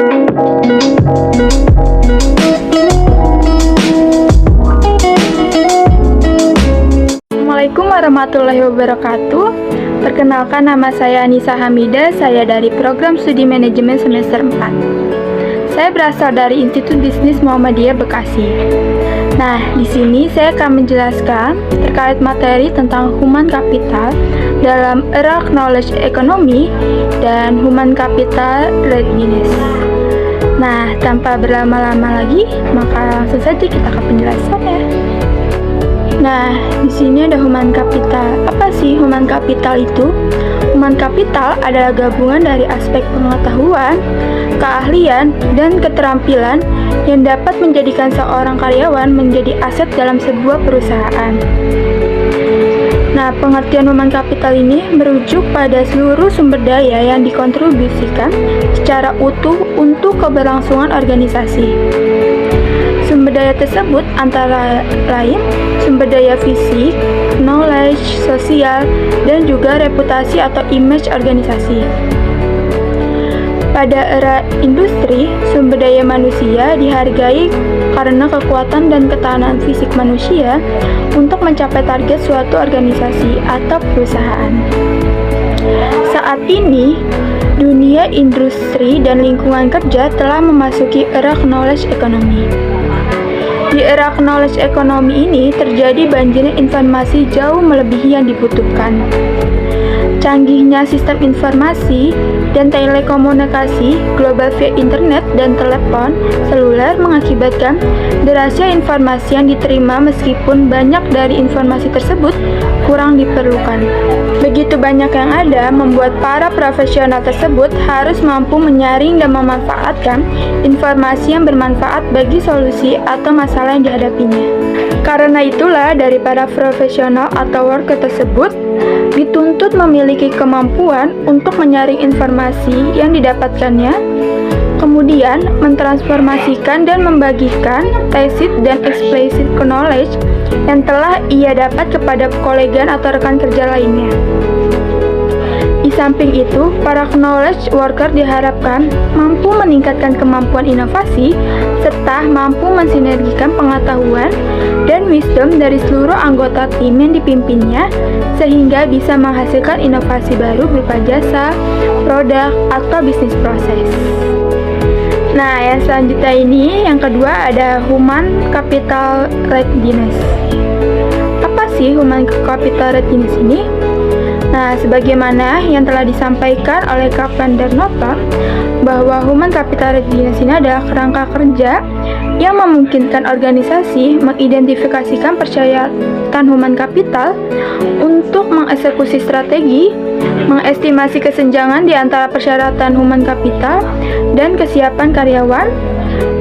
Assalamualaikum warahmatullahi wabarakatuh. Perkenalkan, nama saya Anissa Hamidah, saya dari Program Studi Manajemen semester 4. Saya berasal dari Institut Bisnis Muhammadiyah Bekasi. Nah, di sini saya akan menjelaskan terkait materi tentang human capital dalam era knowledge economy dan human capital readiness. Nah, tanpa berlama-lama lagi, maka langsung saja kita ke penjelasannya. Nah, di sini ada human capital. Apa sih human capital itu? Human capital adalah gabungan dari aspek pengetahuan, keahlian, dan keterampilan yang dapat menjadikan seorang karyawan menjadi aset dalam sebuah perusahaan. Nah, pengertian human capital ini merujuk pada seluruh sumber daya yang dikontribusikan secara utuh untuk keberlangsungan organisasi. Sumber daya tersebut antara lain sumber daya fisik, knowledge, sosial, dan juga reputasi atau image organisasi. Pada era industri, sumber daya manusia dihargai karena kekuatan dan ketahanan fisik manusia untuk mencapai target suatu organisasi atau perusahaan. Saat ini, dunia industri dan lingkungan kerja telah memasuki era knowledge economy. Di era knowledge economy ini terjadi banjirnya informasi jauh melebihi yang dibutuhkan. Canggihnya sistem informasi dan telekomunikasi global via internet dan telepon seluler mengakibatkan derasnya informasi yang diterima meskipun banyak dari informasi tersebut kurang diperlukan. Begitu banyak yang ada membuat para profesional tersebut harus mampu menyaring dan memanfaatkan informasi yang bermanfaat bagi solusi atau masalah yang dihadapinya. Karena itulah dari para profesional atau worker tersebut dituntut memiliki kemampuan untuk menyaring informasi yang didapatkannya, kemudian mentransformasikan dan membagikan tacit dan explicit knowledge yang telah ia dapat kepada kolega atau rekan kerja lainnya. Di samping itu, para knowledge worker diharapkan mampu meningkatkan kemampuan inovasi serta mampu mensinergikan pengetahuan dan wisdom dari seluruh anggota tim yang dipimpinnya sehingga bisa menghasilkan inovasi baru berupa jasa, produk, atau bisnis proses. Nah, yang selanjutnya ini, yang kedua ada human capital readiness. Apa sih human capital readiness ini? Nah, sebagaimana yang telah disampaikan oleh Kaplan dan Norton, bahwa human capital readiness ini adalah kerangka kerja yang memungkinkan organisasi mengidentifikasikan persyaratan human capital untuk mengeksekusi strategi, mengestimasi kesenjangan di antara persyaratan human capital dan kesiapan karyawan,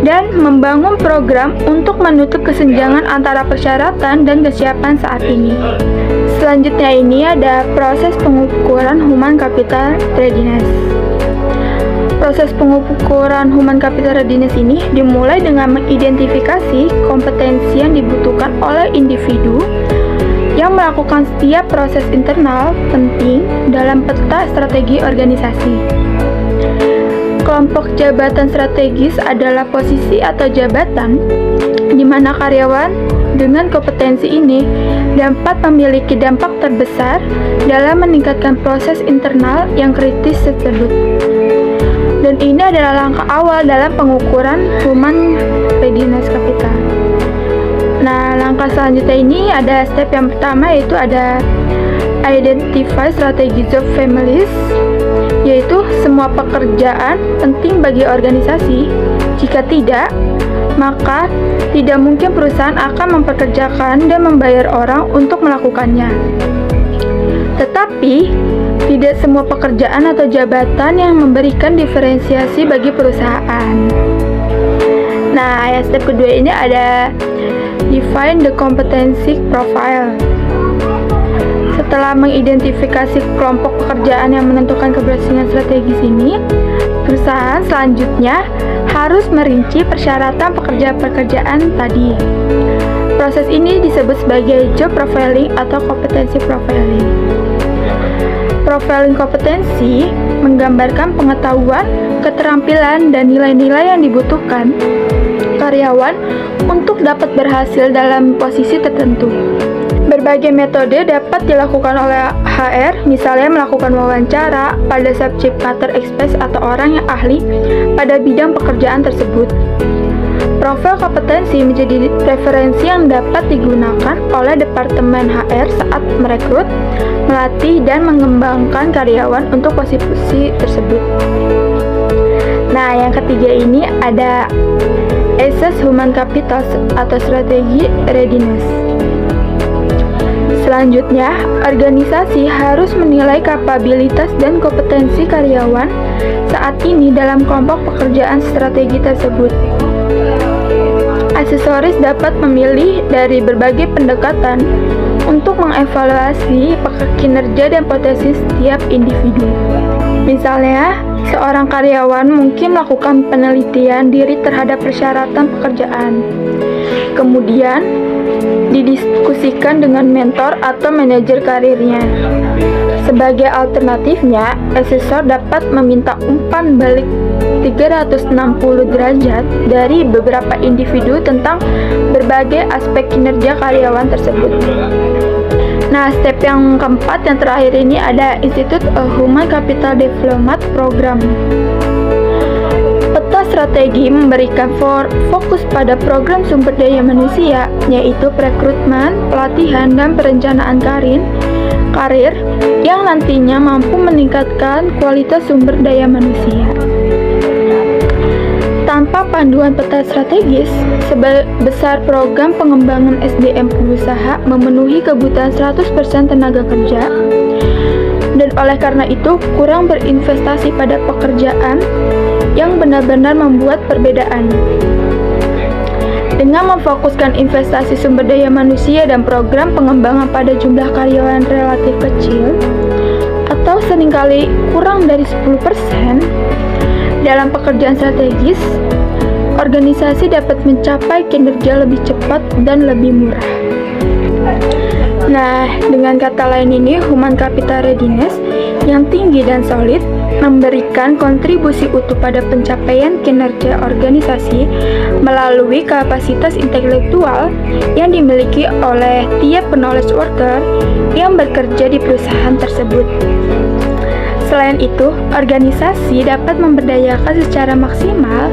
dan membangun program untuk menutup kesenjangan antara persyaratan dan kesiapan saat ini. Selanjutnya ini ada proses pengukuran human capital readiness. Proses pengukuran human capital readiness ini dimulai dengan mengidentifikasi kompetensi yang dibutuhkan oleh individu yang melakukan setiap proses internal penting dalam peta strategi organisasi. Kelompok jabatan strategis adalah posisi atau jabatan di mana karyawan dengan kompetensi ini dapat memiliki dampak terbesar dalam meningkatkan proses internal yang kritis tersebut. Dan ini adalah langkah awal dalam pengukuran human readiness capital. Nah, langkah selanjutnya ini ada step yang pertama, yaitu ada identify strategy job families, yaitu semua pekerjaan penting bagi organisasi. Jika tidak, maka tidak mungkin perusahaan akan mempekerjakan dan membayar orang untuk melakukannya. Tetapi, tidak semua pekerjaan atau jabatan yang memberikan diferensiasi bagi perusahaan. Nah, yang step kedua ini ada define the competency profile. Setelah mengidentifikasi kelompok pekerjaan yang menentukan keberhasilan strategis ini, perusahaan selanjutnya harus merinci persyaratan pekerjaan tadi. Proses ini disebut sebagai job profiling atau kompetensi profiling. Profiling kompetensi menggambarkan pengetahuan, keterampilan, dan nilai-nilai yang dibutuhkan karyawan untuk dapat berhasil dalam posisi tertentu. Berbagai metode dapat dilakukan oleh HR, misalnya melakukan wawancara pada subject matter expert atau orang yang ahli pada bidang pekerjaan tersebut. Profil kompetensi menjadi referensi yang dapat digunakan oleh Departemen HR saat merekrut, melatih, dan mengembangkan karyawan untuk posisi tersebut. Nah, yang ketiga ini ada Assess Human Capital atau Strategi Readiness. Selanjutnya, organisasi harus menilai kapabilitas dan kompetensi karyawan saat ini dalam kelompok pekerjaan strategi tersebut. Asesoris dapat memilih dari berbagai pendekatan untuk mengevaluasi kinerja dan potensi setiap individu. Misalnya, seorang karyawan mungkin melakukan penelitian diri terhadap persyaratan pekerjaan. Kemudian, didiskusikan dengan mentor atau manajer karirnya. Sebagai alternatifnya, asesor dapat meminta umpan balik 360 derajat dari beberapa individu tentang berbagai aspek kinerja karyawan tersebut. Nah, step yang keempat, yang terakhir ini ada Institute of Human Capital Development Program. Peta strategi memberikan fokus pada program sumber daya manusia, yaitu perekrutmen, pelatihan, dan perencanaan karir yang nantinya mampu meningkatkan kualitas sumber daya manusia. Tanpa panduan peta strategis, sebesar program pengembangan SDM pengusaha memenuhi kebutuhan 100% tenaga kerja, dan oleh karena itu kurang berinvestasi pada pekerjaan yang benar-benar membuat perbedaan. Dengan memfokuskan investasi sumber daya manusia dan program pengembangan pada jumlah karyawan relatif kecil, atau seringkali kurang dari 10%, dalam pekerjaan strategis, organisasi dapat mencapai kinerja lebih cepat dan lebih murah. Nah, dengan kata lain ini, Human Capital Readiness yang tinggi dan solid memberikan kontribusi utuh pada pencapaian kinerja organisasi melalui kapasitas intelektual yang dimiliki oleh tiap knowledge worker yang bekerja di perusahaan tersebut. Selain itu, organisasi dapat memberdayakan secara maksimal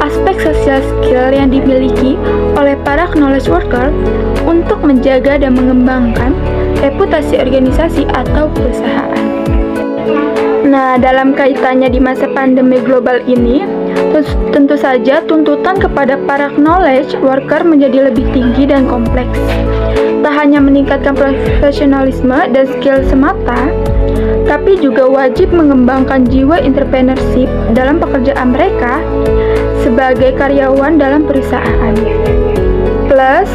aspek social skill yang dimiliki oleh para knowledge worker untuk menjaga dan mengembangkan reputasi organisasi atau perusahaan. Nah, dalam kaitannya di masa pandemi global ini, tentu saja tuntutan kepada para knowledge worker menjadi lebih tinggi dan kompleks. Tak hanya meningkatkan profesionalisme dan skill semata, tapi juga wajib mengembangkan jiwa entrepreneurship dalam pekerjaan mereka sebagai karyawan dalam perusahaan. Plus,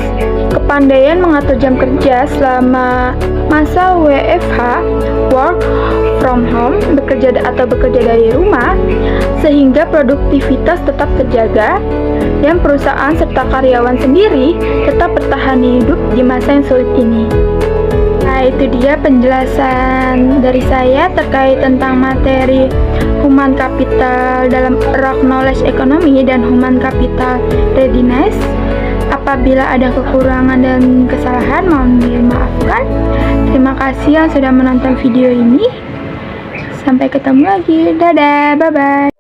kepandaian mengatur jam kerja selama masa WFH, work from home, bekerja dari rumah, sehingga produktivitas tetap terjaga dan perusahaan serta karyawan sendiri tetap bertahan hidup di masa yang sulit ini. Nah, itu dia penjelasan dari saya terkait tentang materi Human Capital dalam Rock Knowledge Economy dan Human Capital Readiness. Apabila ada kekurangan dan kesalahan, mohon dimaafkan. Terima kasih yang sudah menonton video ini. Sampai ketemu lagi. Dadah, bye-bye.